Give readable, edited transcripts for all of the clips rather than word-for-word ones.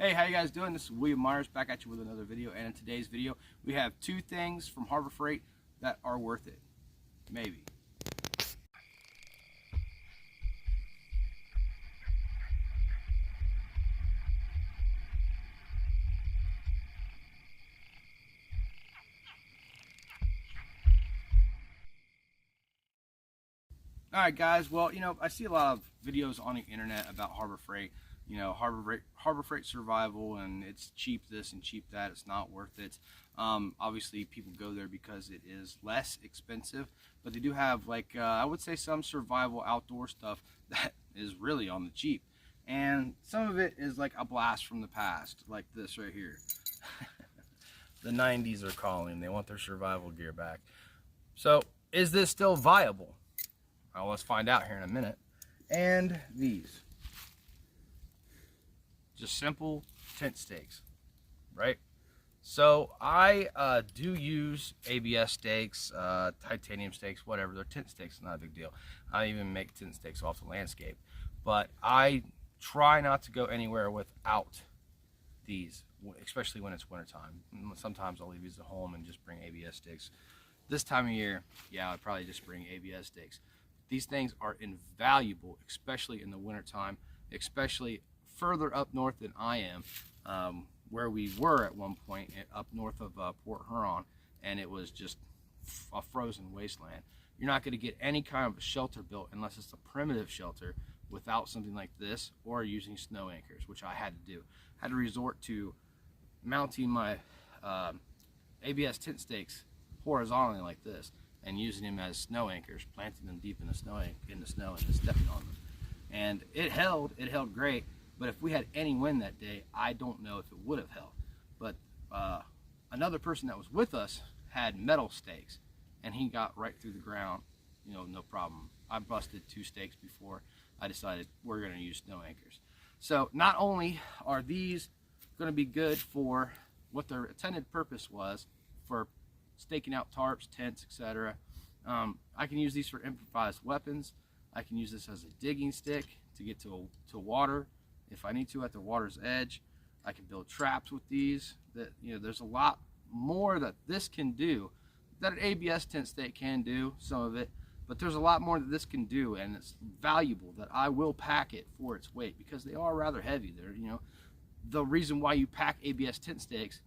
Hey, how you guys doing? This is William Myers back at you with another video, and in today's video we have two things from Harbor Freight that are worth it. Maybe. Alright guys, well, I see a lot of videos on the internet about Harbor Freight. Harbor Freight survival, and it's cheap this and cheap that. It's not worth it. Obviously people go there because it is less expensive, but they do have, like, I would say some survival outdoor stuff that is really on the cheap, and some of it is like a blast from the past, like this right here. The 90s are calling. They want their survival gear back. So is this still viable? Well, let's find out here in a minute. And these, just simple tent stakes, right? So I do use ABS stakes, titanium stakes, whatever. They're tent stakes, not a big deal. I even make tent stakes off the landscape, but I try not to go anywhere without these, especially when it's wintertime. Sometimes I'll leave these at home and just bring ABS stakes. This time of year, yeah, I'd probably just bring ABS stakes. These things are invaluable, especially in the wintertime, especially further up north than I am, where we were at one point, up north of Port Huron, and it was just a frozen wasteland. You're not going to get any kind of a shelter built unless it's a primitive shelter without something like this, or using snow anchors, which I had to do. I had to resort to mounting my ABS tent stakes horizontally like this, and using them as snow anchors, planting them deep in the snow and just stepping on them. And it held great, but if we had any wind that day, I don't know if it would have held. But another person that was with us had metal stakes, and he got right through the ground, no problem. I busted 2 stakes before I decided we're gonna use snow anchors. So not only are these gonna be good for what their intended purpose was, for staking out tarps, tents, etc. I can use these for improvised weapons. I can use this as a digging stick to get to water if I need to at the water's edge. I can build traps with these. There's a lot more that this can do that an ABS tent stake can do, some of it, but there's a lot more that this can do, and it's valuable that I will pack it for its weight, because they are rather heavy. They're, the reason why you pack ABS tent stakes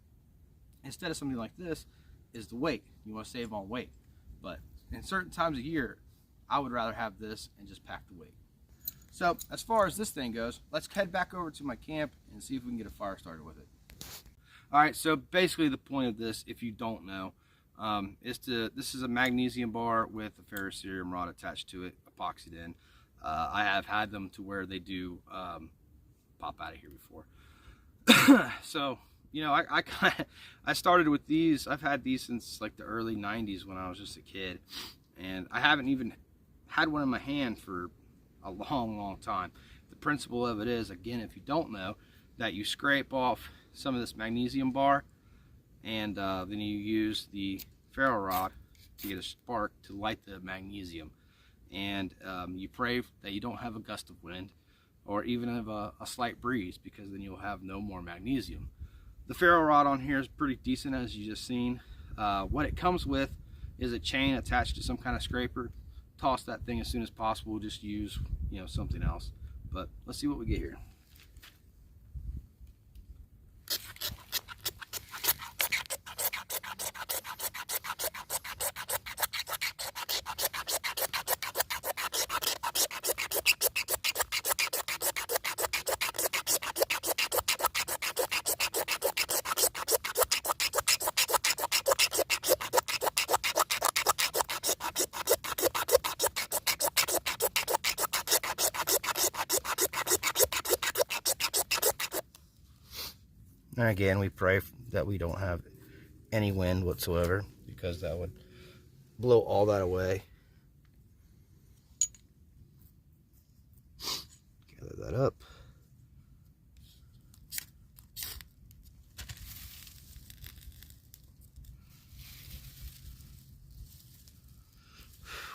instead of something like this is the weight. You want to save on weight, but in certain times of year I would rather have this and just pack the weight. So as far as this thing goes, let's head back over to my camp and see if we can get a fire started with it. Alright, so basically the point of this, if you don't know, this is a magnesium bar with a ferrocerium rod attached to it, epoxied in. I have had them to where they do pop out of here before. So I started with these. I've had these since like the early 90s when I was just a kid, and I haven't even had one in my hand for a long time. The principle of it is, again, if you don't know, that you scrape off some of this magnesium bar, and then you use the ferro rod to get a spark to light the magnesium, and you pray that you don't have a gust of wind or even have a slight breeze, because then you'll have no more magnesium. The ferro rod on here is pretty decent, as you just seen. What it comes with is a chain attached to some kind of scraper. Toss that thing as soon as possible. Just use something else. But let's see what we get here. And again, we pray that we don't have any wind whatsoever, because that would blow all that away. Gather that up.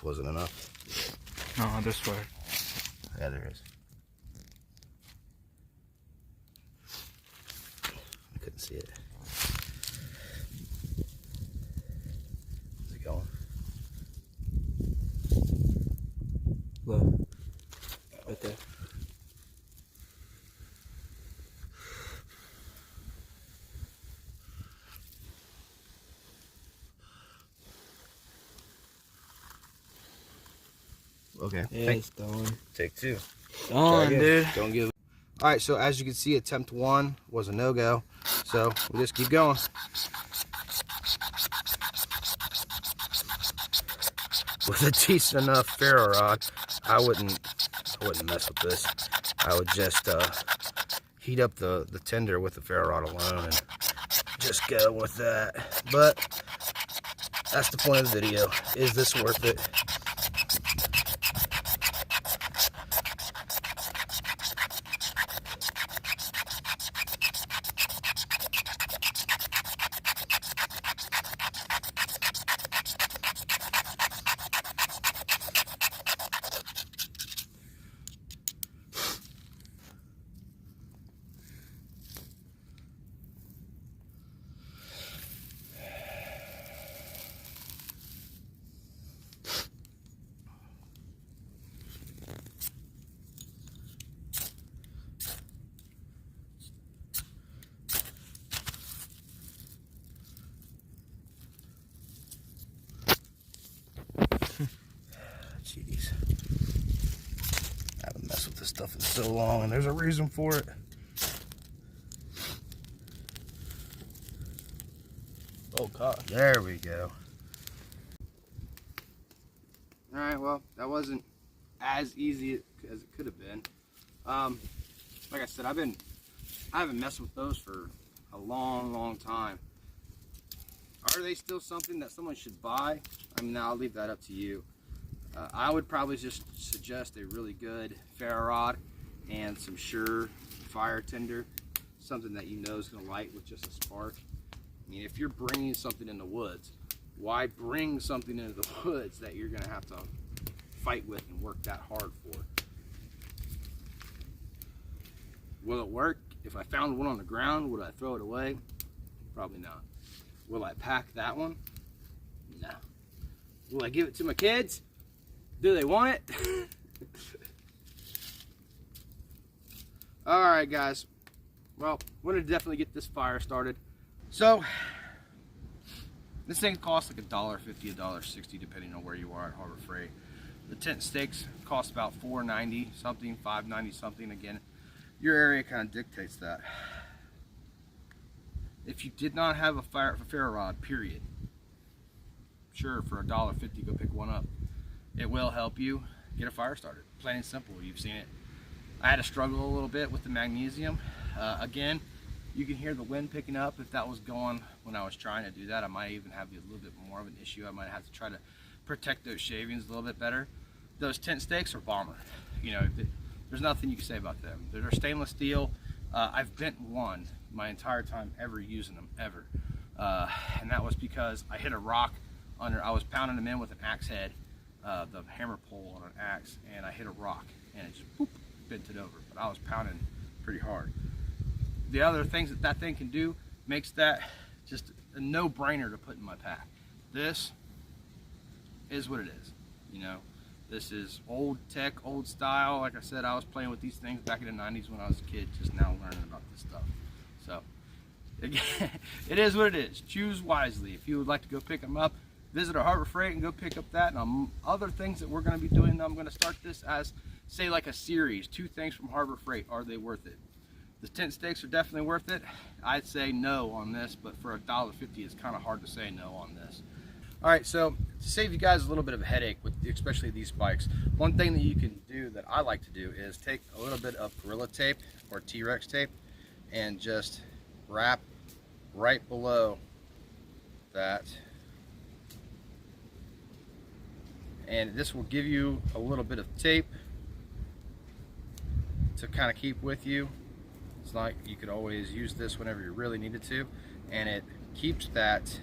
Wasn't enough. No, this way. Yeah, there is. see it. How's it going? Low. Right there. Okay. Yeah, it's gone. Take two. Gone, dude. Don't give. All right, so as you can see, attempt 1 was a no-go. So we just keep going. With a decent enough ferro rod, I wouldn't mess with this. I would just heat up the tender with the ferro rod alone and just go with that. But that's the point of the video. Is this worth it? Jeez. I haven't messed with this stuff in so long, and there's a reason for it. Oh, gosh. There we go. Alright, well, that wasn't as easy as it could have been. Like I said, I haven't messed with those for a long time. Are they still something that someone should buy? I mean, I'll leave that up to you. I would probably just suggest a really good ferro rod and some sure fire tinder, something that you know is going to light with just a spark. I mean, if you're bringing something in the woods, why bring something into the woods that you're going to have to fight with and work that hard for? Will it work? If I found one on the ground, would I throw it away? Probably not. Will I pack that one? No. Will I give it to my kids? Do they want it? Alright guys, well, we're going to definitely get this fire started. So, this thing costs like $1.50, $1.60 depending on where you are at Harbor Freight. The tent stakes cost about $4.90 something, $5.90 something. Again, your area kind of dictates that. If you did not have a ferro rod, period, sure, for $1.50 go pick one up. It will help you get a fire started. Plain and simple, you've seen it. I had to struggle a little bit with the magnesium. Again, you can hear the wind picking up. If that was going when I was trying to do that, I might even have a little bit more of an issue. I might have to try to protect those shavings a little bit better. Those tent stakes are bomber. You know, there's nothing you can say about them. They're stainless steel. I've bent one my entire time ever using them, ever. And that was because I hit a rock under, I was pounding them in with an axe head, the hammer pole on an axe, and I hit a rock and it just boop, bent it over. But I was pounding pretty hard. The other things that that thing can do makes that just a no-brainer to put in my pack. This is what it is, you know. This is old tech, old style. Like I said, I was playing with these things back in the 90s when I was a kid, just now learning about this stuff. So, again, it is what it is. Choose wisely. If you would like to go pick them up, visit our Harbor Freight and go pick up that. And other things that we're going to be doing, I'm going to start this as, say, like a series. 2 things from Harbor Freight. Are they worth it? The tent stakes are definitely worth it. I'd say no on this, but for $1.50, it's kind of hard to say no on this. All right, so to save you guys a little bit of a headache with especially these spikes, one thing that you can do that I like to do is take a little bit of Gorilla Tape or T-Rex tape and just wrap right below that. And this will give you a little bit of tape to kind of keep with you. It's like you could always use this whenever you really needed to, and it keeps that,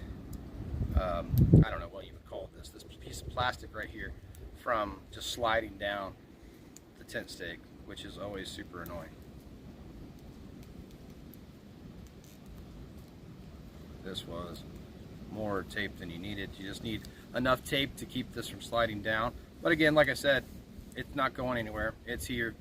I don't know what you would call this piece of plastic right here from just sliding down the tent stake, which is always super annoying. this was more tape than you needed. You just need enough tape to keep this from sliding down. But again, like I said, it's not going anywhere. It's here,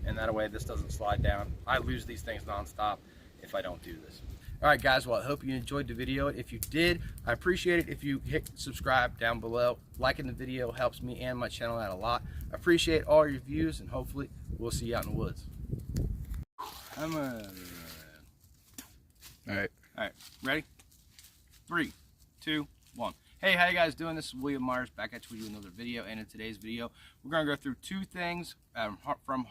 and that way this doesn't slide down. I lose these things nonstop if I don't do this. All right, guys, well, I hope you enjoyed the video. If you did, I appreciate it if you hit subscribe down below. Liking the video helps me and my channel out a lot. I appreciate all your views, and hopefully we'll see you out in the woods. All right, ready? 3, 2, 1. Hey, how you guys doing? This is William Myers back at you with another video, and in today's video, we're gonna go through 2 things from